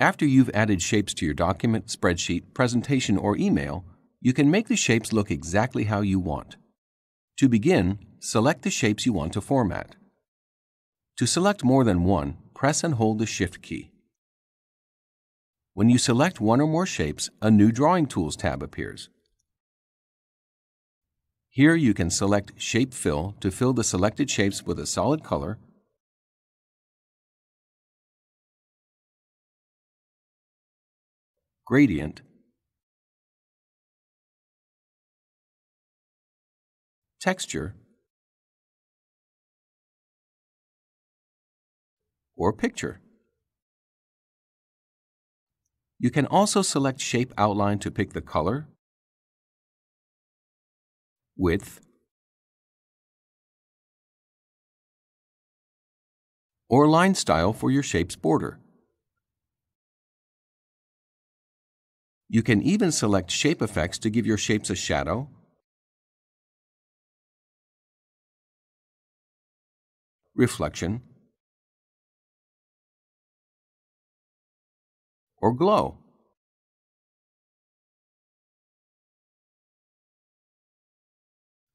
After you've added shapes to your document, spreadsheet, presentation, or email, you can make the shapes look exactly how you want. To begin, select the shapes you want to format. To select more than one, press and hold the Shift key. When you select one or more shapes, a new Drawing Tools tab appears. Here you can select Shape Fill to fill the selected shapes with a solid color, gradient, texture, or picture. You can also select Shape Outline to pick the color, width, or line style for your shape's border. You can even select shape effects to give your shapes a shadow, reflection, or glow.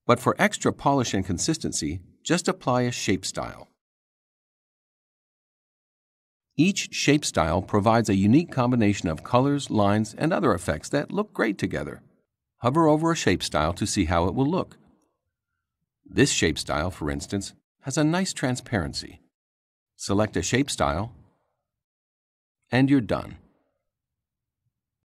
But for extra polish and consistency, just apply a shape style. Each shape style provides a unique combination of colors, lines, and other effects that look great together. Hover over a shape style to see how it will look. This shape style, for instance, has a nice transparency. Select a shape style, and you're done.